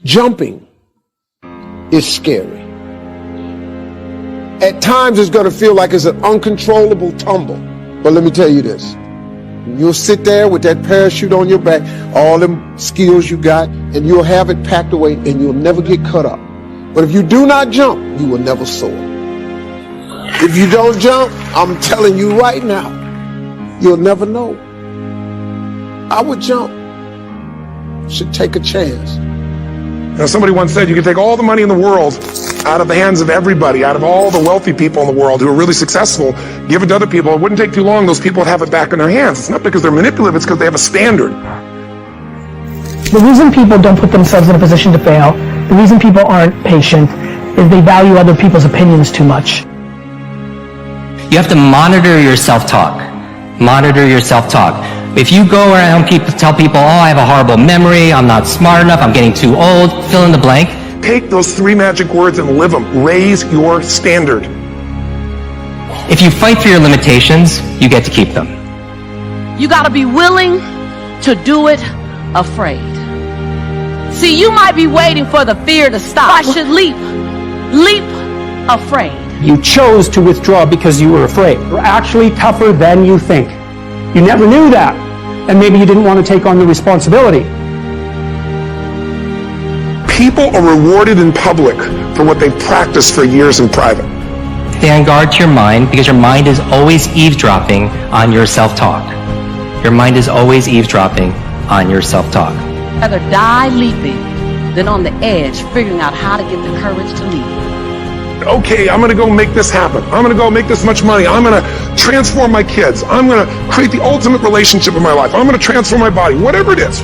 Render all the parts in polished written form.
Jumping is scary. At times it's going to feel like it's an uncontrollable tumble. But let me tell you this. You'll sit there with that parachute on your back, all them skills you got, and you'll have it packed away and you'll never get cut up. But if you do not jump, you will never soar. If you don't jump, I'm telling you right now, you'll never know. I would jump. Should take a chance. You know, somebody once said you can take all the money in the world out of the hands of everybody, out of all the wealthy people in the world who are really successful, give it to other people. It wouldn't take too long. Those people would have it back in their hands. It's not because they're manipulative. It's because they have a standard. The reason people don't put themselves in a position to fail, the reason people aren't patient, is they value other people's opinions too much. You have to monitor your self-talk. Monitor your self-talk. If you go around tell people, oh, I have a horrible memory, I'm not smart enough, I'm getting too old, fill in the blank. Take those 3 magic words and live them. Raise your standard. If you fight for your limitations, you get to keep them. You got to be willing to do it afraid. See, you might be waiting for the fear to stop. I should leap afraid. You chose to withdraw because you were afraid. You're actually tougher than you think. You never knew that, and maybe you didn't want to take on the responsibility. People are rewarded in public for what they've practiced for years in private. Stay on guard to your mind, because your mind is always eavesdropping on your self-talk. Your mind is always eavesdropping on your self-talk. Rather die leaping than on the edge figuring out how to get the courage to leap. Okay, I'm going to go make this happen. I'm going to go make this much money. I'm going to transform my kids. I'm going to create the ultimate relationship in my life. I'm going to transform my body, whatever it is.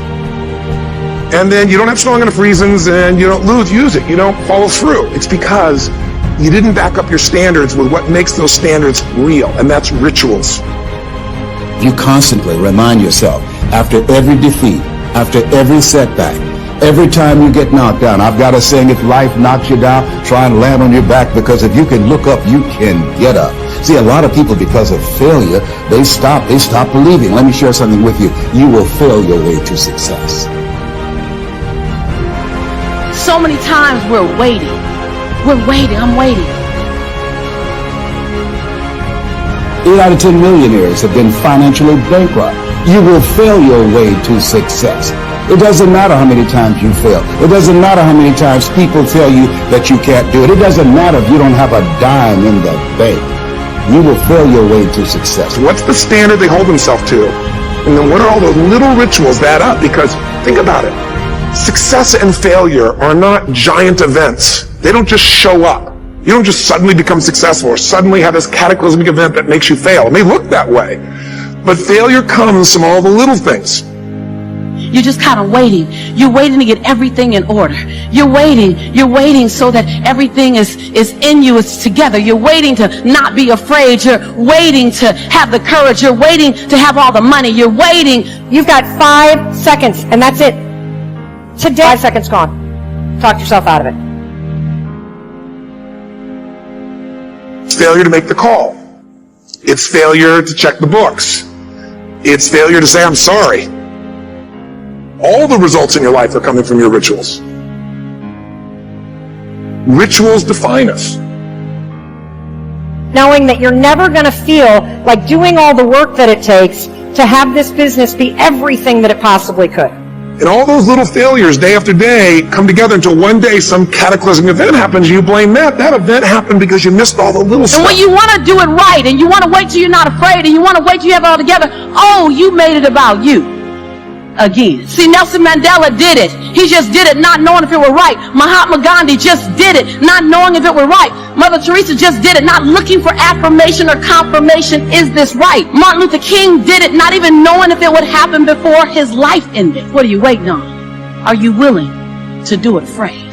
And then you don't have strong enough reasons and you don't use it. You don't follow through. It's because you didn't back up your standards with what makes those standards real, and that's rituals. You constantly remind yourself, after every defeat, after every setback, every time you get knocked down, I've got a saying, if life knocks you down, try and land on your back, because if you can look up, you can get up. See, a lot of people, because of failure, they stop believing. Let me share something with you. You will fail your way to success. So many times we're waiting. I'm waiting. 8 out of 10 millionaires have been financially bankrupt. You will fail your way to success. It doesn't matter how many times you fail. It doesn't matter how many times people tell you that you can't do it. It doesn't matter if you don't have a dime in the bank. You will fail your way to success. What's the standard they hold themselves to? And then what are all those little rituals that add up? Because think about it. Success and failure are not giant events. They don't just show up. You don't just suddenly become successful or suddenly have this cataclysmic event that makes you fail. It may look that way. But failure comes from all the little things. You're just kind of waiting. You're waiting to get everything in order. You're waiting so that everything is in you, it's together. You're waiting to not be afraid. You're waiting to have the courage. You're waiting to have all the money. You're waiting. You've got 5 seconds, and that's it. Today, 5 seconds gone. Talk yourself out of it. It's failure to make the call. It's failure to check the books. It's failure to say, I'm sorry. All the results in your life are coming from your rituals. Rituals define us. Knowing that you're never going to feel like doing all the work that it takes to have this business be everything that it possibly could. And all those little failures day after day come together until one day some cataclysmic event happens. You blame that. That event happened because you missed all the little stuff. And when you want to do it right and you want to wait till you're not afraid and you want to wait till you have it all together, oh, you made it about you. Again. See, Nelson Mandela did it. He just did it not knowing if it were right. Mahatma Gandhi just did it not knowing if it were right. Mother Teresa just did it not looking for affirmation or confirmation. Is this right? Martin Luther King did it not even knowing if it would happen before his life ended. What are you waiting on? Are you willing to do it afraid?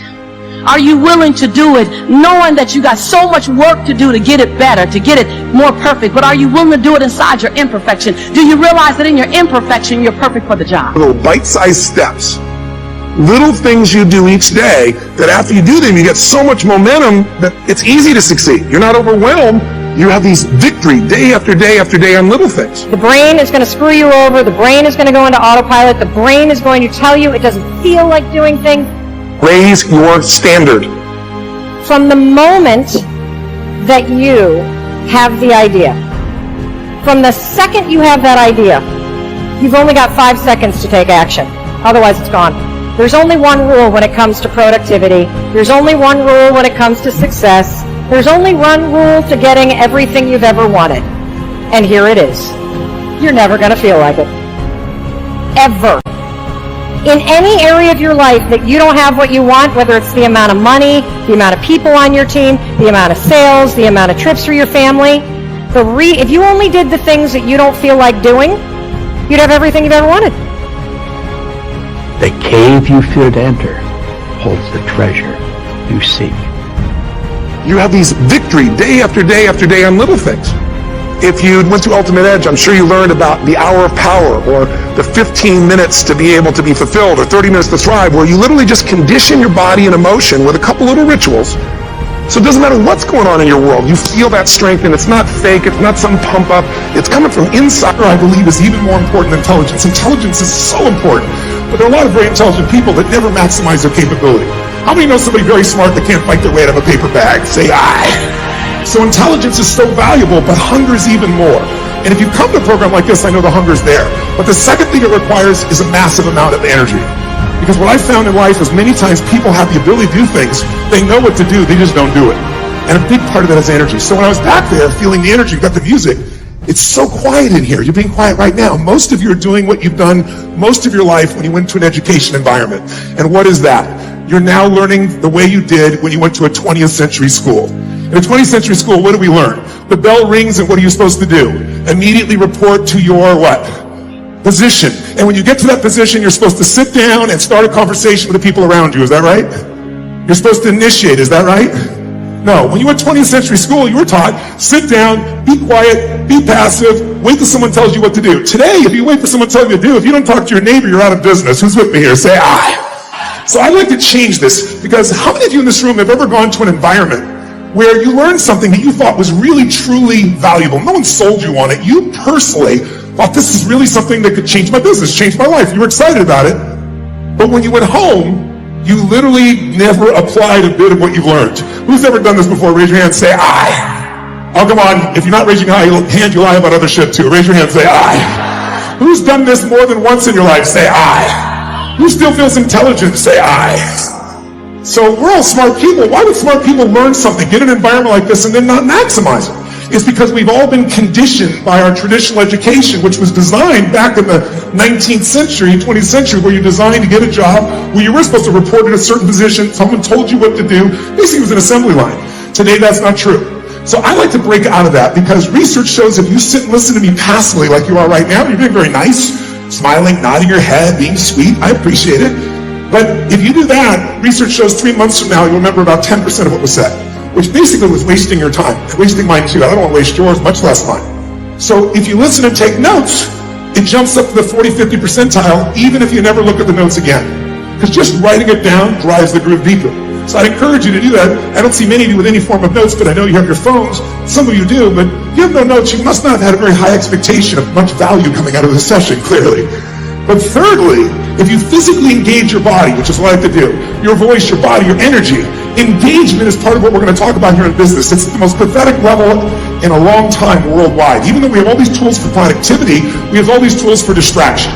Are you willing to do it knowing that you got so much work to do to get it better, to get it more perfect? But are you willing to do it inside your imperfection? Do you realize that in your imperfection, you're perfect for the job? Little bite-sized steps. Little things you do each day that after you do them, you get so much momentum that it's easy to succeed. You're not overwhelmed. You have these victory day after day after day on little things. The brain is going to screw you over. The brain is going to go into autopilot. The brain is going to tell you it doesn't feel like doing things. Raise your standard. From the moment that you have the idea, from the second you have that idea, you've only got 5 seconds to take action. Otherwise, it's gone. There's only one rule when it comes to productivity. There's only one rule when it comes to success. There's only one rule to getting everything you've ever wanted. And here it is. You're never going to feel like it. Ever. In any area of your life that you don't have what you want, whether it's the amount of money, the amount of people on your team, the amount of sales, the amount of trips for your family, if you only did the things that you don't feel like doing, you'd have everything you've ever wanted. The cave you fear to enter holds the treasure you seek. You have these victory day after day after day on little things. If you went to Ultimate Edge, I'm sure you learned about the hour of power, or the 15 minutes to be able to be fulfilled, or 30 minutes to thrive, where you literally just condition your body and emotion with a couple little rituals. So it doesn't matter what's going on in your world. You feel that strength, and it's not fake. It's not some pump up. It's coming from inside. I believe is even more important than intelligence. Intelligence is so important, but there are a lot of very intelligent people that never maximize their capability. How many know somebody very smart that can't fight their way out of a paper bag? Say aye. So intelligence is so valuable, but hunger is even more. And if you come to a program like this, I know the hunger's there. But the second thing it requires is a massive amount of energy. Because what I found in life is many times people have the ability to do things. They know what to do, they just don't do it. And a big part of that is energy. So when I was back there feeling the energy, got the music, it's so quiet in here. You're being quiet right now. Most of you are doing what you've done most of your life when you went to an education environment. And what is that? You're now learning the way you did when you went to a 20th century school. In a 20th century school, what do we learn? The bell rings, and what are you supposed to do? Immediately report to your what? Position. And when you get to that position, you're supposed to sit down and start a conversation with the people around you. Is that right? You're supposed to initiate. Is that right? No. When you went to 20th century school, you were taught, sit down, be quiet, be passive, wait till someone tells you what to do. Today, if you wait for someone to tell you what to do, if you don't talk to your neighbor, you're out of business. Who's with me here? Say aye. So I'd like to change this, because how many of you in this room have ever gone to an environment where you learned something that you thought was really, truly valuable? No one sold you on it. You personally thought, this is really something that could change my business, change my life. You were excited about it. But when you went home, you literally never applied a bit of what you've learned. Who's ever done this before? Raise your hand, say aye. Oh, come on. If you're not raising your hand, you lie about other shit too. Raise your hand, say aye. Who's done this more than once in your life? Say aye. Who still feels intelligent? Say aye. So we're all smart people. Why would smart people learn something, get an environment like this, and then not maximize it? It's because we've all been conditioned by our traditional education, which was designed back in the 19th century, 20th century, where you're designed to get a job, where you were supposed to report in a certain position, someone told you what to do. Basically, it was an assembly line. Today, that's not true. So I like to break out of that, because research shows if you sit and listen to me passively like you are right now, you're being very nice, smiling, nodding your head, being sweet. I appreciate it. But if you do that, research shows 3 months from now, you'll remember about 10% of what was said, which basically was wasting your time, wasting mine too. I don't want to waste yours, much less mine. So if you listen and take notes, it jumps up to the 40, 50 percentile, even if you never look at the notes again. Because just writing it down drives the groove deeper. So I'd encourage you to do that. I don't see many of you with any form of notes, but I know you have your phones. Some of you do, but if you have no notes, you must not have had a very high expectation of much value coming out of this session, clearly. But thirdly, if you physically engage your body, which is what I like to do, your voice, your body, your energy, engagement is part of what we're going to talk about here in business. It's the most pathetic level in a long time worldwide. Even though we have all these tools for productivity, we have all these tools for distraction.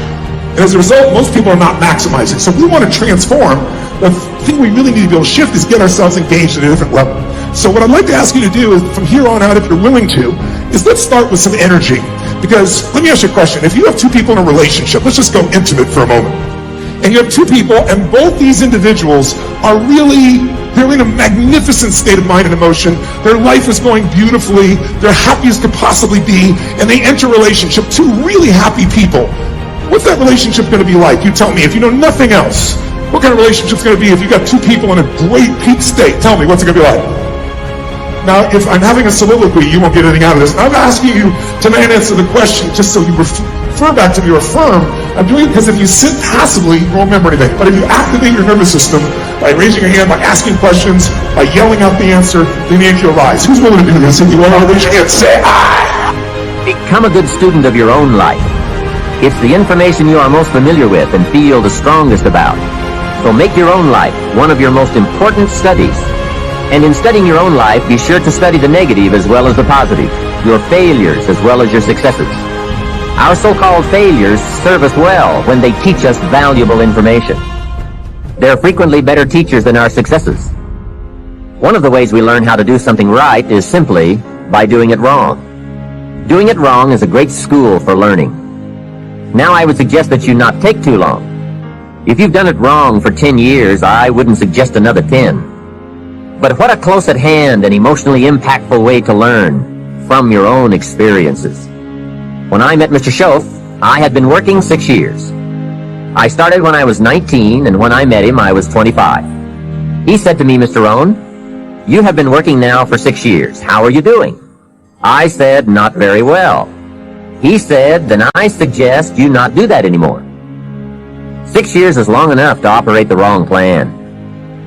And as a result, most people are not maximizing. So if we want to transform, the thing we really need to be able to shift is get ourselves engaged at a different level. So what I'd like to ask you to do is, from here on out, if you're willing to, is let's start with some energy. Because let me ask you a question. If you have two people in a relationship, let's just go intimate for a moment. And you have two people, and both these individuals are they're in a magnificent state of mind and emotion. Their life is going beautifully. They're happy as could possibly be. And they enter a relationship, two really happy people. What's that relationship going to be like? You tell me. If you know nothing else, what kind of relationship is going to be if you got two people in a great peak state? Tell me, what's it going to be like? Now, if I'm having a soliloquy, you won't get anything out of this. I'm asking you to answer the question just so you refer back to me or affirm. I'm doing it because if you sit passively, you won't remember anything. But if you activate your nervous system by raising your hand, by asking questions, by yelling out the answer, then the answer will rise. Who's willing to do this? If you want to raise your hand, say aye. Become a good student of your own life. It's the information you are most familiar with and feel the strongest about. So make your own life one of your most important studies. And in studying your own life, be sure to study the negative as well as the positive, your failures as well as your successes. Our so-called failures serve us well when they teach us valuable information. They're frequently better teachers than our successes. One of the ways we learn how to do something right is simply by doing it wrong. Doing it wrong is a great school for learning. Now I would suggest that you not take too long. If you've done it wrong for 10 years, I wouldn't suggest another 10. But what a close at hand and emotionally impactful way to learn from your own experiences. When I met Mr. Schoaf, I had been working 6 years. I started when I was 19, and when I met him, I was 25. He said to me, Mr. Rohn, you have been working now for 6 years. How are you doing? I said, not very well. He said, then I suggest you not do that anymore. 6 years is long enough to operate the wrong plan.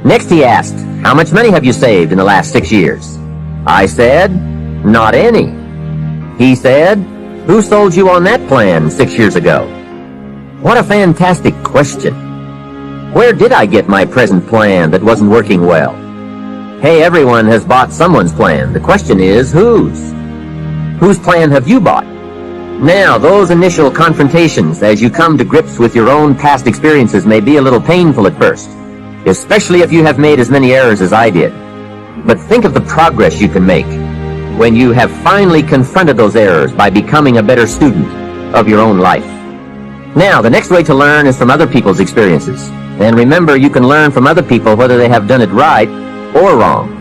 Next he asked, how much money have you saved in the last 6 years? I said, not any. He said, who sold you on that plan 6 years ago? What a fantastic question. Where did I get my present plan that wasn't working well? Hey, everyone has bought someone's plan. The question is, whose? Whose plan have you bought? Now, those initial confrontations as you come to grips with your own past experiences may be a little painful at first, especially if you have made as many errors as I did. But think of the progress you can make when you have finally confronted those errors by becoming a better student of your own life. Now, the next way to learn is from other people's experiences. And remember, you can learn from other people whether they have done it right or wrong.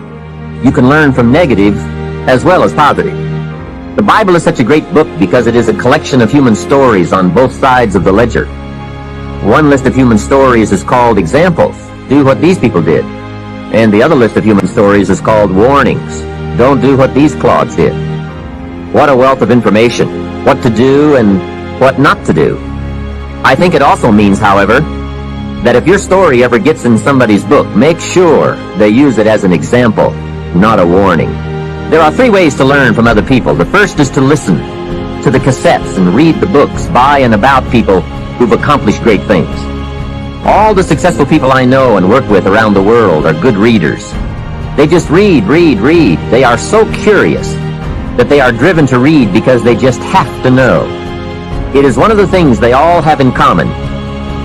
You can learn from negative as well as positive. The Bible is such a great book because it is a collection of human stories on both sides of the ledger. One list of human stories is called examples. Do what these people did. And the other list of human stories is called warnings. Don't do what these clods did. What a wealth of information. What to do and what not to do. I think it also means, however, that if your story ever gets in somebody's book, make sure they use it as an example, not a warning. There are 3 ways to learn from other people. The first is to listen to the cassettes and read the books by and about people who've accomplished great things. All the successful people I know and work with around the world are good readers. They just read. They are so curious that they are driven to read because they just have to know. It is one of the things they all have in common.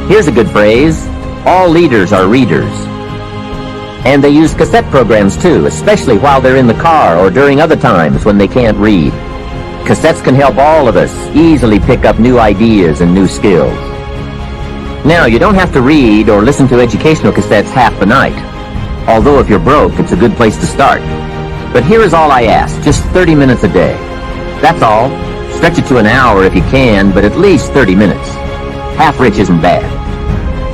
Here's a good phrase. All leaders are readers. And they use cassette programs too, especially while they're in the car or during other times when they can't read. Cassettes can help all of us easily pick up new ideas and new skills. Now, you don't have to read or listen to educational cassettes half the night. Although if you're broke, it's a good place to start. But here is all I ask, just 30 minutes a day. That's all. Stretch it to an hour if you can, but at least 30 minutes. Half rich isn't bad.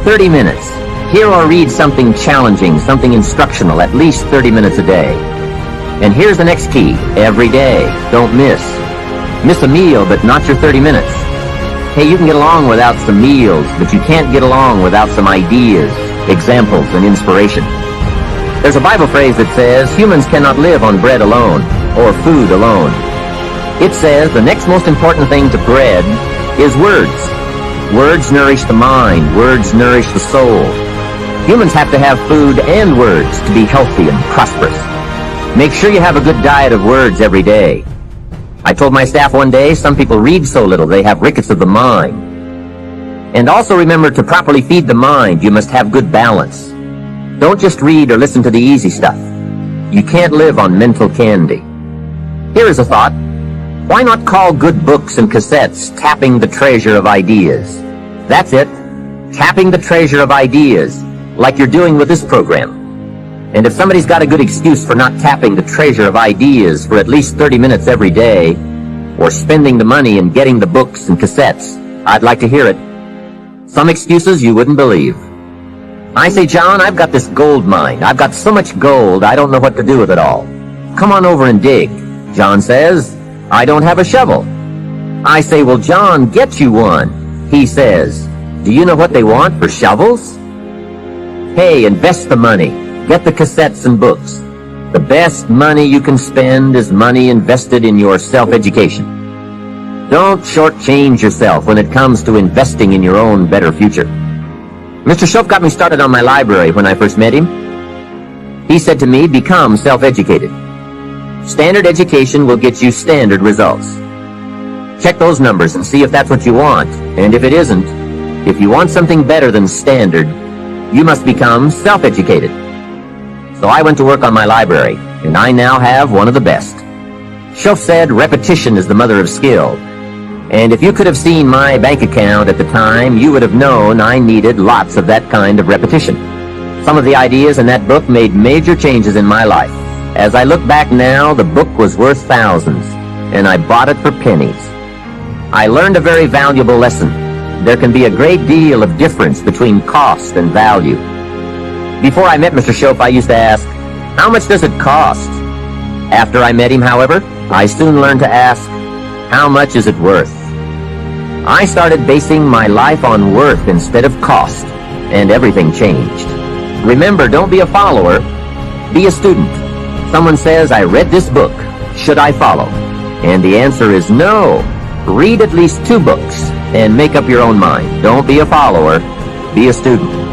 30 minutes. Hear or read something challenging, something instructional, at least 30 minutes a day. And here's the next key. Every day. Don't miss. Miss a meal, but not your 30 minutes. Hey, you can get along without some meals, but you can't get along without some ideas, examples, and inspiration. There's a Bible phrase that says, humans cannot live on bread alone, or food alone. It says the next most important thing to bread is words. Words nourish the mind. Words nourish the soul. Humans have to have food and words to be healthy and prosperous. Make sure you have a good diet of words every day. I told my staff one day, some people read so little they have rickets of the mind. And also remember to properly feed the mind, you must have good balance. Don't just read or listen to the easy stuff. You can't live on mental candy. Here is a thought. Why not call good books and cassettes tapping the treasure of ideas? That's it. Tapping the treasure of ideas, like you're doing with this program. And if somebody's got a good excuse for not tapping the treasure of ideas for at least 30 minutes every day, or spending the money and getting the books and cassettes, I'd like to hear it. Some excuses you wouldn't believe. I say, John, I've got this gold mine. I've got so much gold, I don't know what to do with it all. Come on over and dig. John says, I don't have a shovel. I say, well, John, get you one. He says, do you know what they want for shovels? Hey, invest the money. Get the cassettes and books. The best money you can spend is money invested in your self-education. Don't shortchange yourself when it comes to investing in your own better future. Mr. Shoaff got me started on my library when I first met him. He said to me, become self-educated. Standard education will get you standard results. Check those numbers and see if that's what you want. And if it isn't, if you want something better than standard, you must become self-educated. So I went to work on my library, and I now have one of the best. Shoaff said repetition is the mother of skill. And if you could have seen my bank account at the time, you would have known I needed lots of that kind of repetition. Some of the ideas in that book made major changes in my life. As I look back now, the book was worth thousands, and I bought it for pennies. I learned a very valuable lesson. There can be a great deal of difference between cost and value. Before I met Mr. Shoaff, I used to ask, how much does it cost? After I met him, however, I soon learned to ask, how much is it worth? I started basing my life on worth instead of cost, and everything changed. Remember, don't be a follower, be a student. Someone says, I read this book, should I follow? And the answer is no. Read at least 2 books and make up your own mind. Don't be a follower, be a student.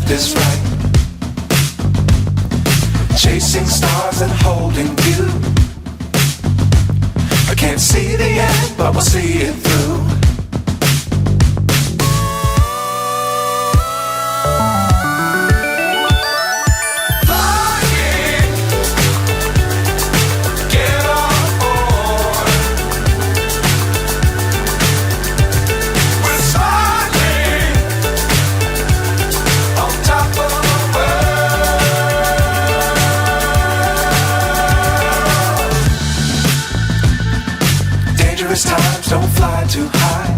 left is right. Chasing stars and holding you. I can't see the end, but we'll see it through. Times don't fly too high.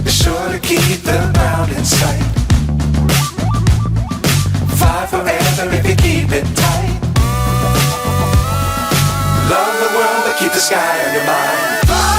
Be sure to keep the ground in sight. Fly forever if you keep it tight. Love the world but keep the sky on your mind. Fly.